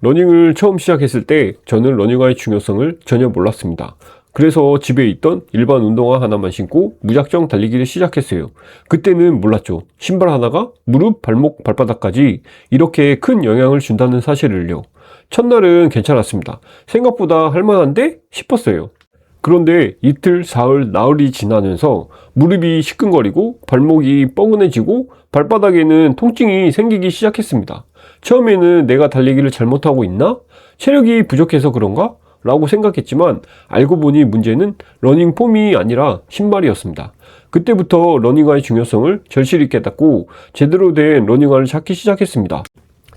러닝을 처음 시작했을 때 저는 러닝화의 중요성을 전혀 몰랐습니다. 그래서 집에 있던 일반 운동화 하나만 신고 무작정 달리기를 시작했어요. 그때는 몰랐죠. 신발 하나가 무릎, 발목, 발바닥까지 이렇게 큰 영향을 준다는 사실을요. 첫날은 괜찮았습니다. 생각보다 할만한데 싶었어요. 그런데 이틀, 사흘, 나흘이 지나면서 무릎이 시큰거리고 발목이 뻐근해지고 발바닥에는 통증이 생기기 시작했습니다. 처음에는 내가 달리기를 잘못하고 있나? 체력이 부족해서 그런가? 라고 생각했지만 알고 보니 문제는 러닝 폼이 아니라 신발이었습니다. 그때부터 러닝화의 중요성을 절실히 깨닫고 제대로 된 러닝화를 찾기 시작했습니다.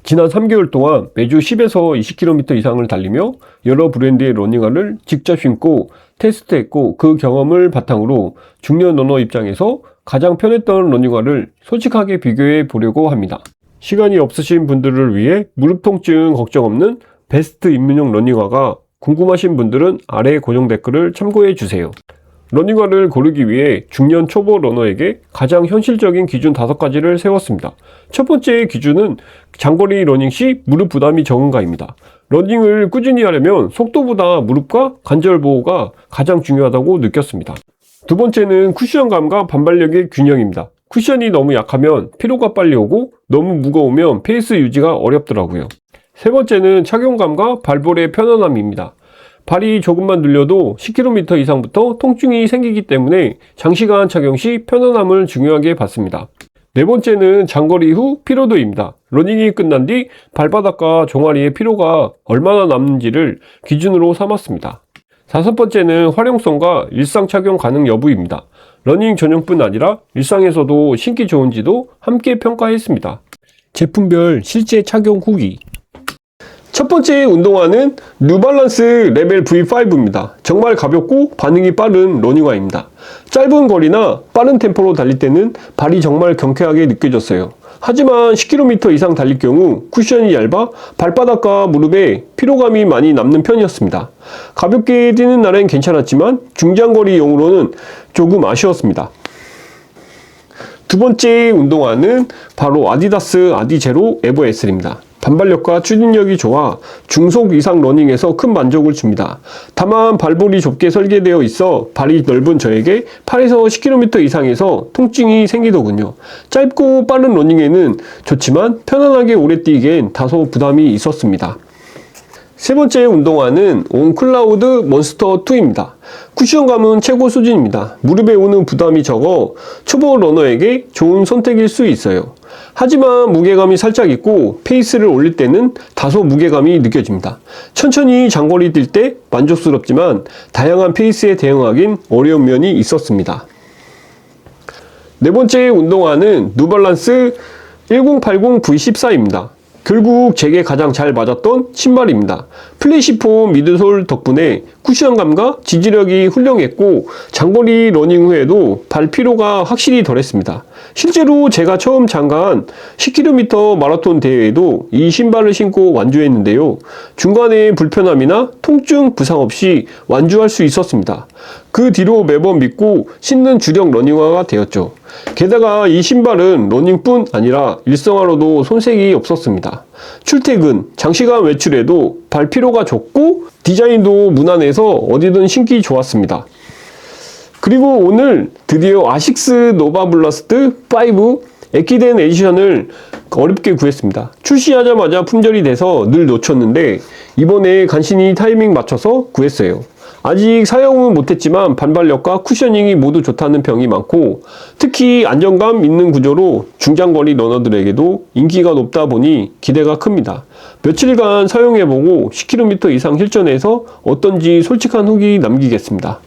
지난 3개월 동안 매주 10에서 20km 이상을 달리며 여러 브랜드의 러닝화를 직접 신고 테스트했고, 그 경험을 바탕으로 중년 러너 입장에서 가장 편했던 러닝화를 솔직하게 비교해 보려고 합니다. 시간이 없으신 분들을 위해 무릎 통증 걱정 없는 베스트 입문용 러닝화가 궁금하신 분들은 아래 고정 댓글을 참고해 주세요. 러닝화를 고르기 위해 중년 초보 러너에게 가장 현실적인 기준 5가지를 세웠습니다. 첫 번째 기준은 장거리 러닝 시 무릎 부담이 적은가입니다. 러닝을 꾸준히 하려면 속도보다 무릎과 관절 보호가 가장 중요하다고 느꼈습니다. 두 번째는 쿠션감과 반발력의 균형입니다. 쿠션이 너무 약하면 피로가 빨리 오고 너무 무거우면 페이스 유지가 어렵더라고요. 세 번째는 착용감과 발볼의 편안함입니다. 발이 조금만 눌려도 10km 이상부터 통증이 생기기 때문에 장시간 착용 시 편안함을 중요하게 봤습니다. 네 번째는 장거리 후 피로도입니다. 러닝이 끝난 뒤 발바닥과 종아리의 피로가 얼마나 남는지를 기준으로 삼았습니다. 다섯 번째는 활용성과 일상 착용 가능 여부입니다. 러닝 전용뿐 아니라 일상에서도 신기 좋은지도 함께 평가했습니다. 제품별 실제 착용 후기. 첫 번째 운동화는 뉴발란스 레벨 V5입니다. 정말 가볍고 반응이 빠른 러닝화입니다. 짧은 거리나 빠른 템포로 달릴 때는 발이 정말 경쾌하게 느껴졌어요. 하지만 10km 이상 달릴 경우 쿠션이 얇아 발바닥과 무릎에 피로감이 많이 남는 편이었습니다. 가볍게 뛰는 날엔 괜찮았지만 중장거리용으로는 조금 아쉬웠습니다. 두 번째 운동화는 바로 아디다스 아디제로 에버 SL입니다. 반발력과 추진력이 좋아 중속 이상 러닝에서 큰 만족을 줍니다. 다만 발볼이 좁게 설계되어 있어 발이 넓은 저에게 8에서 10km 이상에서 통증이 생기더군요. 짧고 빠른 러닝에는 좋지만 편안하게 오래 뛰기엔 다소 부담이 있었습니다. 세 번째 운동화는 온클라우드 몬스터2입니다. 쿠션감은 최고 수준입니다. 무릎에 오는 부담이 적어 초보 러너에게 좋은 선택일 수 있어요. 하지만 무게감이 살짝 있고 페이스를 올릴 때는 다소 무게감이 느껴집니다. 천천히 장거리 뛸 때 만족스럽지만 다양한 페이스에 대응하긴 어려운 면이 있었습니다. 네 번째 운동화는 뉴발란스 1080 V14입니다. 결국 제게 가장 잘 맞았던 신발입니다. 플래시폼 미드솔 덕분에 쿠션감과 지지력이 훌륭했고 장거리 러닝 후에도 발 피로가 확실히 덜했습니다. 실제로 제가 처음 참가한 10km 마라톤 대회에도 이 신발을 신고 완주했는데요. 중간에 불편함이나 통증 부상 없이 완주할 수 있었습니다. 그 뒤로 매번 믿고 신는 주력 러닝화가 되었죠. 게다가 이 신발은 러닝뿐 아니라 일상화로도 손색이 없었습니다. 출퇴근, 장시간 외출에도 발 피로가 적고 디자인도 무난해서 어디든 신기 좋았습니다. 그리고 오늘 드디어 아식스 노바블라스트 5 액기덴 에디션을 어렵게 구했습니다. 출시하자마자 품절이 돼서 늘 놓쳤는데 이번에 간신히 타이밍 맞춰서 구했어요. 아직 사용은 못했지만 반발력과 쿠셔닝이 모두 좋다는 평이 많고 특히 안정감 있는 구조로 중장거리 러너들에게도 인기가 높다 보니 기대가 큽니다. 며칠간 사용해보고 10km 이상 실전해서 어떤지 솔직한 후기 남기겠습니다.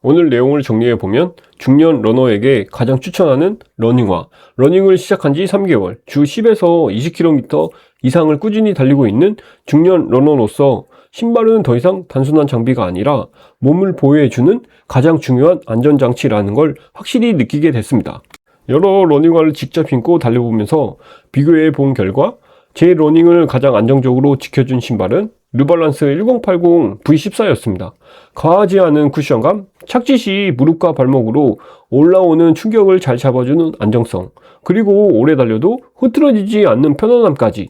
오늘 내용을 정리해보면 중년 러너에게 가장 추천하는 러닝화, 러닝을 시작한 지 3개월, 주 10에서 20km 이상을 꾸준히 달리고 있는 중년 러너로서 신발은 더 이상 단순한 장비가 아니라 몸을 보호해주는 가장 중요한 안전장치라는 걸 확실히 느끼게 됐습니다. 여러 러닝화를 직접 신고 달려보면서 비교해 본 결과 제 러닝을 가장 안정적으로 지켜준 신발은 뉴발란스 1080 V14였습니다. 과하지 않은 쿠션감, 착지 시 무릎과 발목으로 올라오는 충격을 잘 잡아주는 안정성, 그리고 오래 달려도 흐트러지지 않는 편안함까지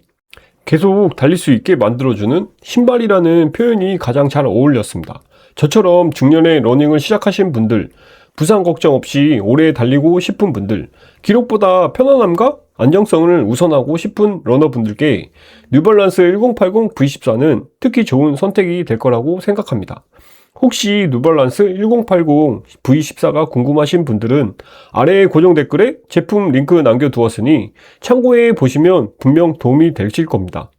계속 달릴 수 있게 만들어주는 신발이라는 표현이 가장 잘 어울렸습니다. 저처럼 중년에 러닝을 시작하신 분들, 부상 걱정 없이 오래 달리고 싶은 분들, 기록보다 편안함과 안정성을 우선하고 싶은 러너분들께 뉴발란스 1080 V14는 특히 좋은 선택이 될 거라고 생각합니다. 혹시 뉴발란스 1080 V14가 궁금하신 분들은 아래 고정 댓글에 제품 링크 남겨두었으니 참고해 보시면 분명 도움이 되실 겁니다.